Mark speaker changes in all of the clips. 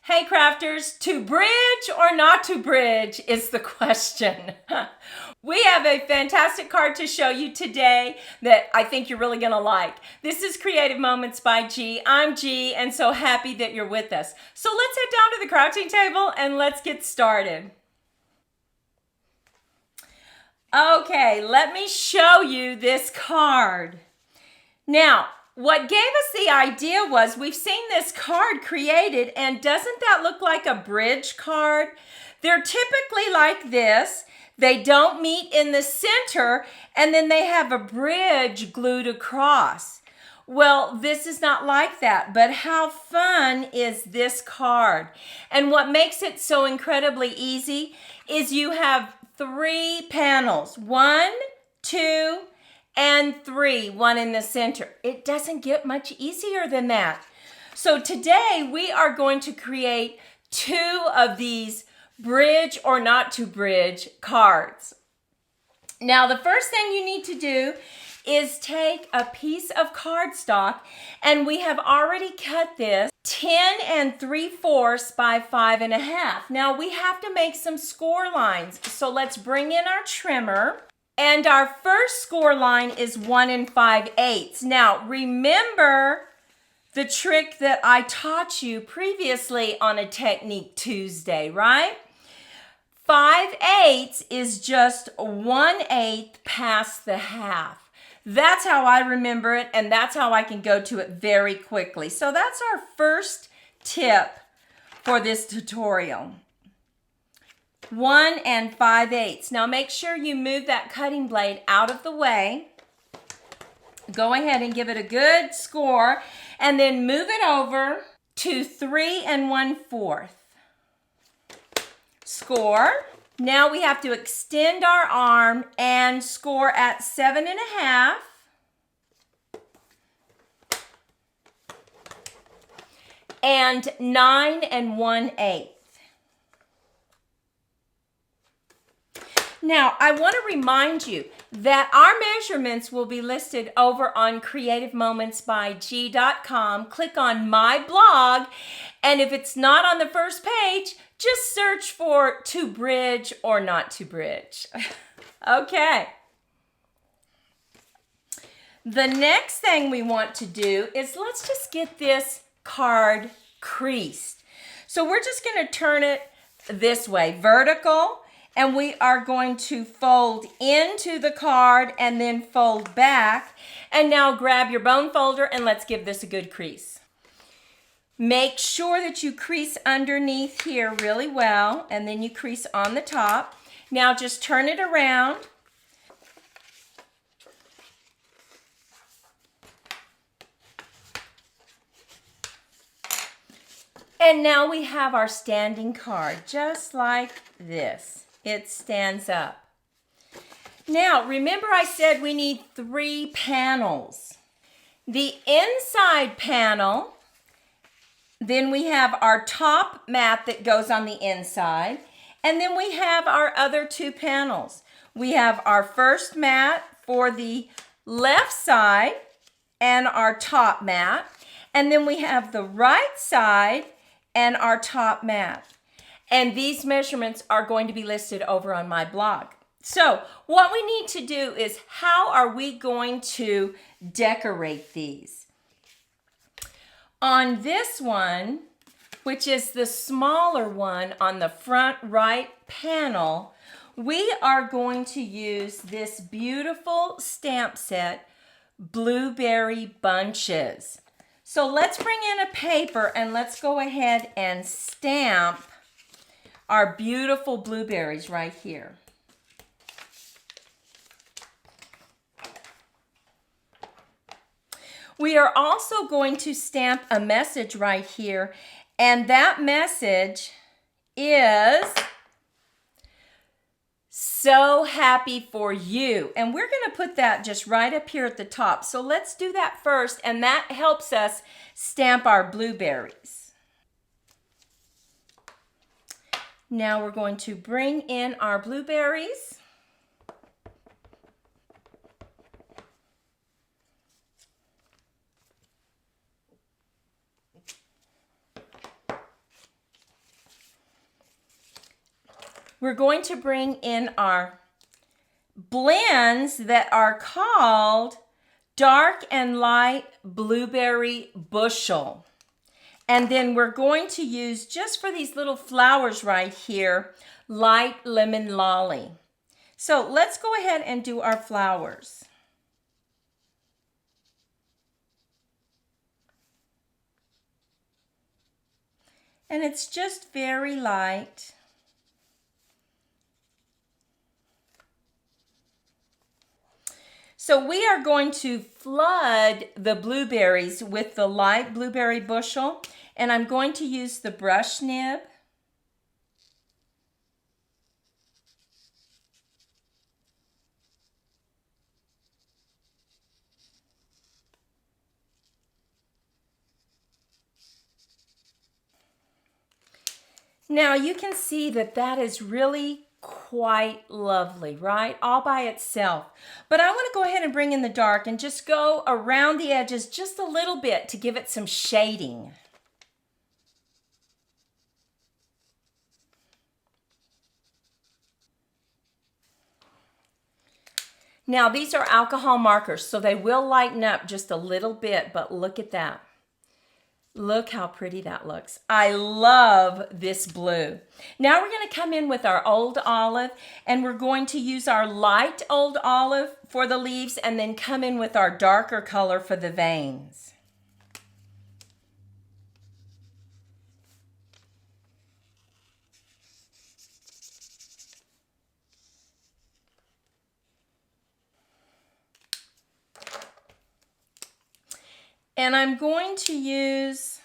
Speaker 1: Hey crafters, to bridge or not to bridge is the question. We have a fantastic card to show you today that I think you're really going to like. This is Creative Moments by G. I'm G and so happy that you're with us. So let's head down to the crafting table and let's get started. Okay, let me show you this card. Now, what gave us the idea was we've seen this card created, and doesn't that look like a bridge card? They're typically like this. They don't meet in the center, and then they have a bridge glued across. Well, this is not like that, but how fun is this card? And what makes it so incredibly easy is you have 3 panels. 1, 2, and 3, 1 in the center. It doesn't get much easier than that. So today we are going to create 2 of these bridge or not to bridge cards. Now the first thing you need to do is take a piece of cardstock, and we have already cut this 10 3/4 by 5 1/2. Now we have to make some score lines. So let's bring in our trimmer. And our first score line is 1 5/8. Now, remember the trick that I taught you previously on a Technique Tuesday, right? 5/8 is just 1/8 past the half. That's how I remember it, and that's how I can go to it very quickly. So that's our first tip for this tutorial. 1 5/8. Now make sure you move that cutting blade out of the way. Go ahead and give it a good score, and then move it over to 3 1/4. Score. Now we have to extend our arm and score at 7 1/2. And 9 1/8. Now, I want to remind you that our measurements will be listed over on creativemomentsbyg.com. Click on my blog, and if it's not on the first page, just search for to bridge or not to bridge. Okay. The next thing we want to do is let's just get this card creased. So we're just going to turn it this way, vertical. And we are going to fold into the card and then fold back. And now grab your bone folder and let's give this a good crease. Make sure that you crease underneath here really well, and then you crease on the top. Now just turn it around. And now we have our standing card, just like this. It stands up. Now, remember I said we need 3 panels. The inside panel, then we have our top mat that goes on the inside, and then we have our other 2 panels. We have our first mat for the left side and our top mat, and then we have the right side and our top mat. And these measurements are going to be listed over on my blog. So what we need to do is, how are we going to decorate these? On this one, which is the smaller one on the front right panel, we are going to use this beautiful stamp set, Blueberry Bunches. So let's bring in a paper and let's go ahead and stamp our beautiful blueberries right here. We are also going to stamp a message right here, and that message is "So happy for you." And we're going to put that just right up here at the top. So let's do that first, and that helps us stamp our blueberries. Now we're going to bring in our blueberries. we're going to bring in our blends that are called dark and light blueberry bushel. And then we're going to use, just for these little flowers right here, light lemon lolly. So let's go ahead and do our flowers. And it's just very light. So we are going to flood the blueberries with the light blueberry bushel, and I'm going to use the brush nib. Now you can see that that is really quite lovely, right? All by itself. But I want to go ahead and bring in the dark and just go around the edges just a little bit to give it some shading. Now these are alcohol markers, so they will lighten up just a little bit, but look at that. Look how pretty that looks. I love this blue. Now we're going to come in with our old olive, and we're going to use our light old olive for the leaves and then come in with our darker color for the veins. And I'm going to use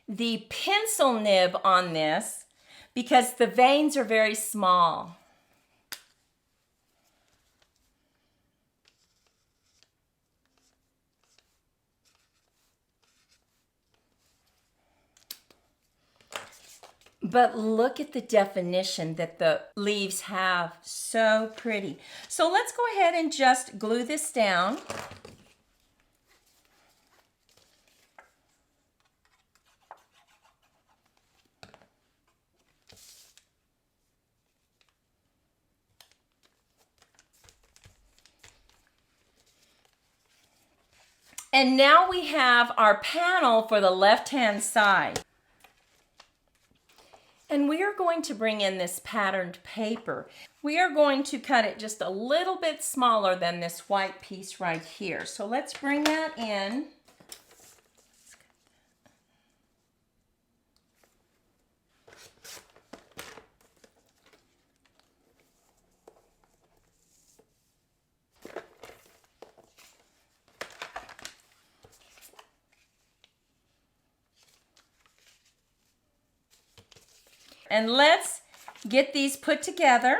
Speaker 1: the pencil nib on this because the veins are very small. But look at the definition that the leaves have. So pretty. So let's go ahead and just glue this down. And now we have our panel for the left-hand side. And we are going to bring in this patterned paper. We are going to cut it just a little bit smaller than this white piece right here. So let's bring that in. And let's get these put together.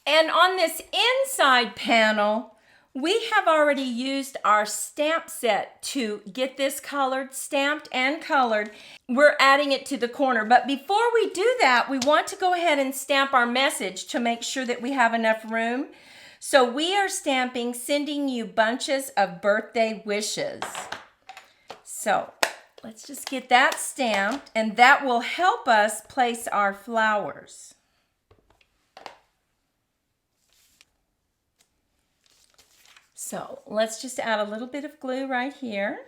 Speaker 1: And on this inside panel, we have already used our stamp set to get this colored, stamped and colored. We're adding it to the corner. But before we do that, we want to go ahead and stamp our message to make sure that we have enough room. So we are stamping, sending you bunches of birthday wishes. So let's just get that stamped, and that will help us place our flowers. So let's just add a little bit of glue right here.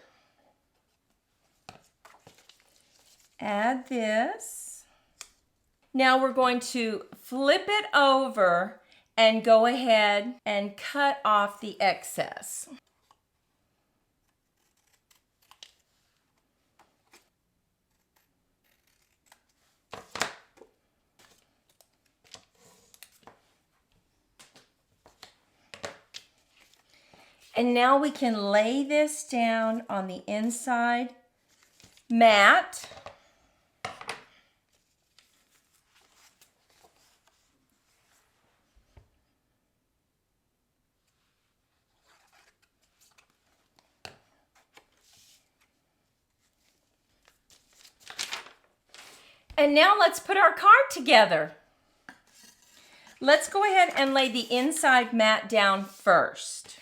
Speaker 1: Add this. Now we're going to flip it over and go ahead and cut off the excess. And now we can lay this down on the inside mat. And now let's put our card together. Let's go ahead and lay the inside mat down first.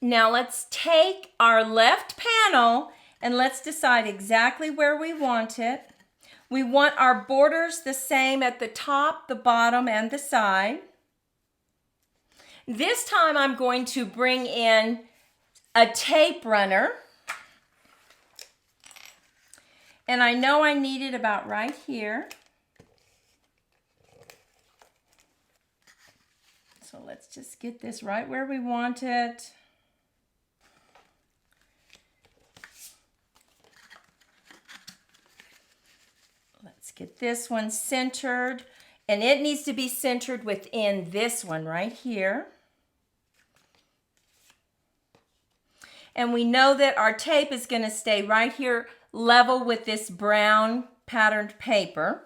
Speaker 1: Now let's take our left panel and let's decide exactly where we want it. We want our borders the same at the top, the bottom, and the side. This time I'm going to bring in a tape runner. And I know I need it about right here. So let's just get this right where we want it. Let's get this one centered, and it needs to be centered within this one right here. And we know that our tape is going to stay right here level with this brown patterned paper.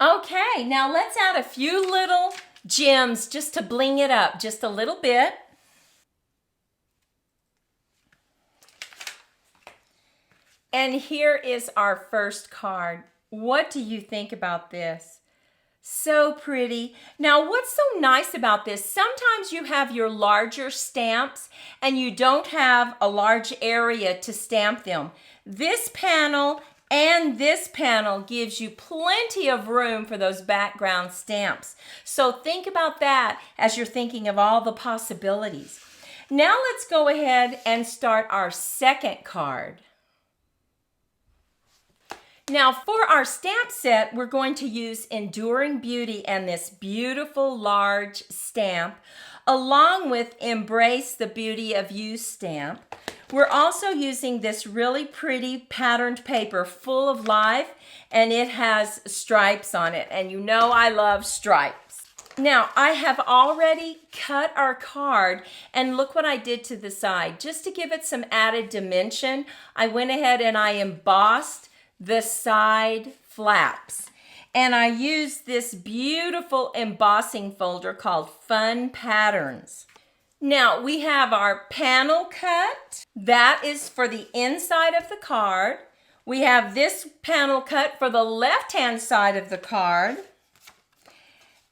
Speaker 1: Okay, now let's add a few little gems just to bling it up just a little bit. And here is our first card. What do you think about this? So pretty. Now, what's so nice about this? Sometimes you have your larger stamps and you don't have a large area to stamp them. This panel and this panel gives you plenty of room for those background stamps. So think about that as you're thinking of all the possibilities. Now let's go ahead and start our second card. Now for our stamp set, we're going to use Enduring Beauty and this beautiful large stamp, along with Embrace the Beauty of You stamp. We're also using this really pretty patterned paper full of life, and it has stripes on it, and you know I love stripes. Now I have already cut our card, and look what I did to the side. Just to give it some added dimension, I went ahead and I embossed the side flaps. And I used this beautiful embossing folder called Fun Patterns. Now we have our panel cut. That is for the inside of the card. We have this panel cut for the left-hand side of the card.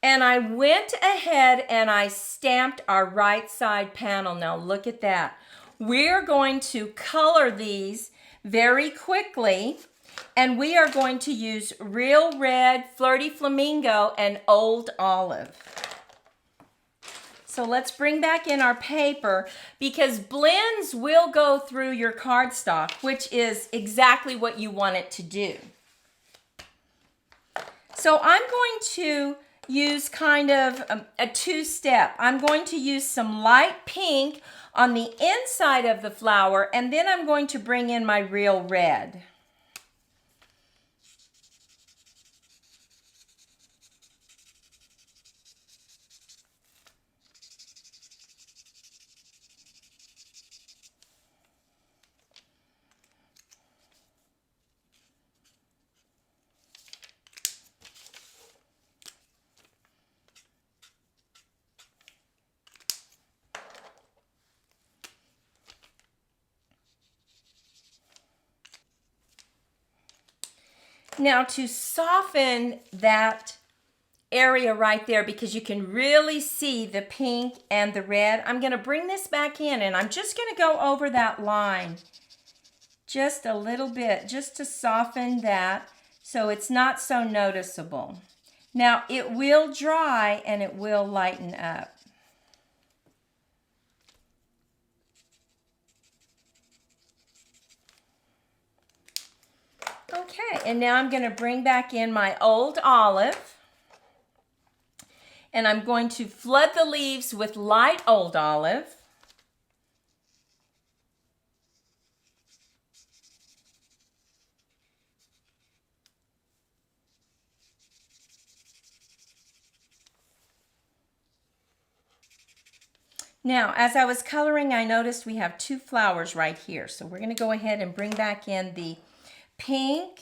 Speaker 1: And I went ahead and I stamped our right side panel. Now look at that. We're going to color these very quickly. And we are going to use Real Red, Flirty Flamingo, and Old Olive. So let's bring back in our paper because blends will go through your cardstock, which is exactly what you want it to do. So I'm going to use kind of a two-step. I'm going to use some light pink on the inside of the flower, and then I'm going to bring in my Real Red. Now to soften that area right there, because you can really see the pink and the red, I'm going to bring this back in and I'm just going to go over that line just a little bit, just to soften that so it's not so noticeable. Now it will dry and it will lighten up. Okay, and now I'm going to bring back in my Old Olive. And I'm going to flood the leaves with light Old Olive. Now, as I was coloring, I noticed we have 2 flowers right here. So we're going to go ahead and bring back in the pink.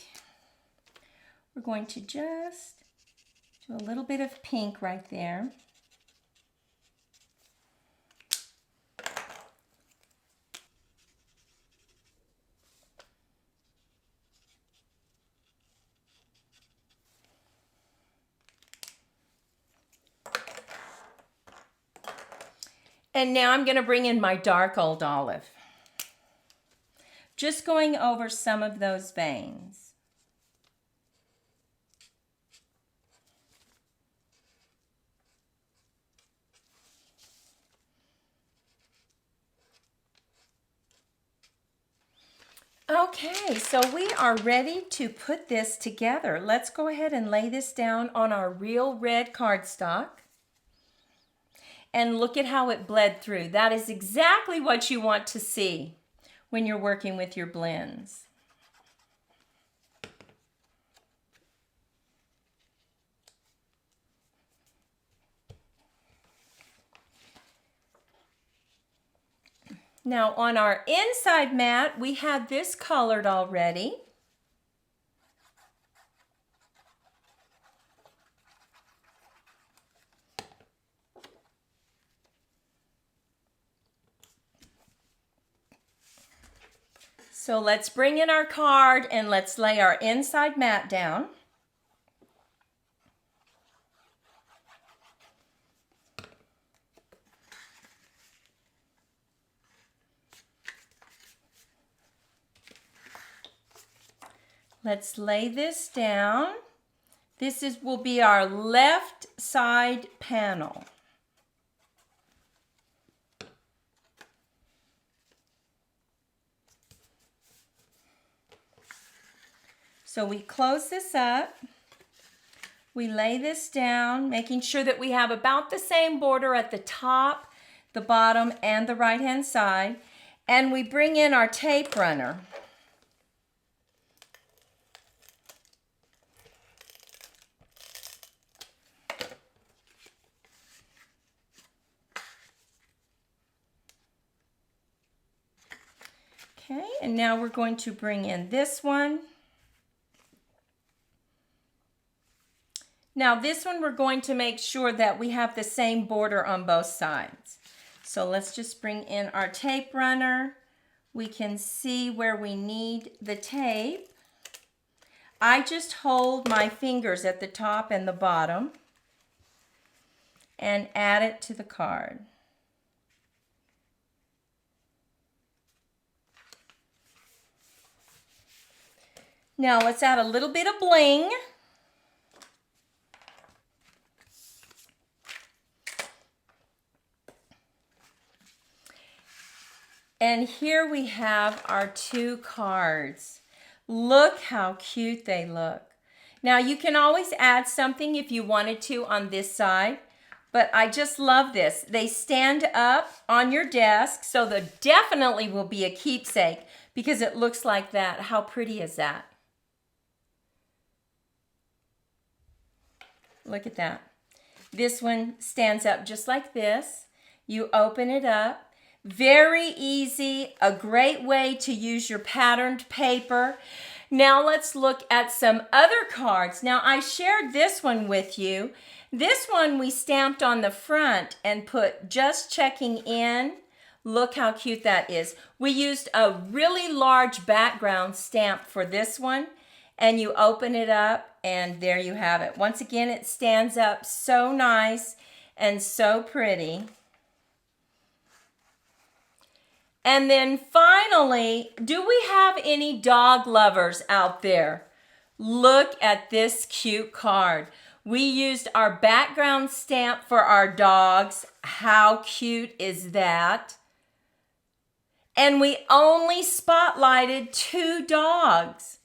Speaker 1: We're going to just do a little bit of pink right there. And now I'm going to bring in my dark old olive. Just going over some of those veins. Okay, so we are ready to put this together. Let's go ahead and lay this down on our real red cardstock. And look at how it bled through. That is exactly what you want to see when you're working with your blends. Now on our inside mat, we had this colored already. So let's bring in our card and let's lay our inside mat down. Let's lay this down. This will be our left side panel. So we close this up, we lay this down, making sure that we have about the same border at the top, the bottom, and the right-hand side, and we bring in our tape runner. Okay, and now we're going to bring in this one. Now this one we're going to make sure that we have the same border on both sides. So let's just bring in our tape runner. We can see where we need the tape. I just hold my fingers at the top and the bottom and add it to the card. Now let's add a little bit of bling. And here we have our 2 cards. Look how cute they look. Now you can always add something if you wanted to on this side, but I just love this. They stand up on your desk, so there definitely will be a keepsake because it looks like that. How pretty is that? Look at that. This one stands up just like this. You open it up. Very easy, a great way to use your patterned paper. Now let's look at some other cards. Now I shared this one with you. This one we stamped on the front and put just checking in. Look how cute that is. We used a really large background stamp for this one, and you open it up and there you have it. Once again, it stands up so nice and so pretty. And then finally, do we have any dog lovers out there? Look at this cute card. We used our background stamp for our dogs. How cute is that? And we only spotlighted 2 dogs.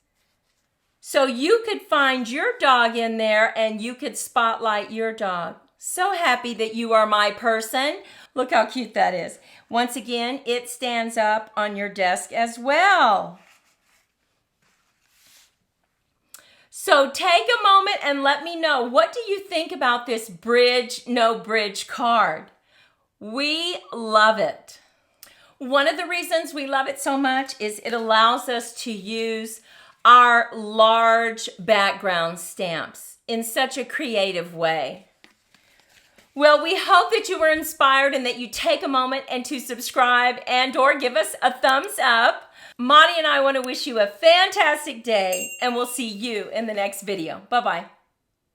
Speaker 1: So you could find your dog in there and you could spotlight your dog. So happy that you are my person. Look how cute that is. Once again, it stands up on your desk as well. So take a moment and let me know, what do you think about this bridge, no bridge card? We love it. One of the reasons we love it so much is it allows us to use our large background stamps in such a creative way. Well, we hope that you were inspired and that you take a moment and to subscribe and or give us a thumbs up. Monty and I want to wish you a fantastic day, and we'll see you in the next video. Bye-bye.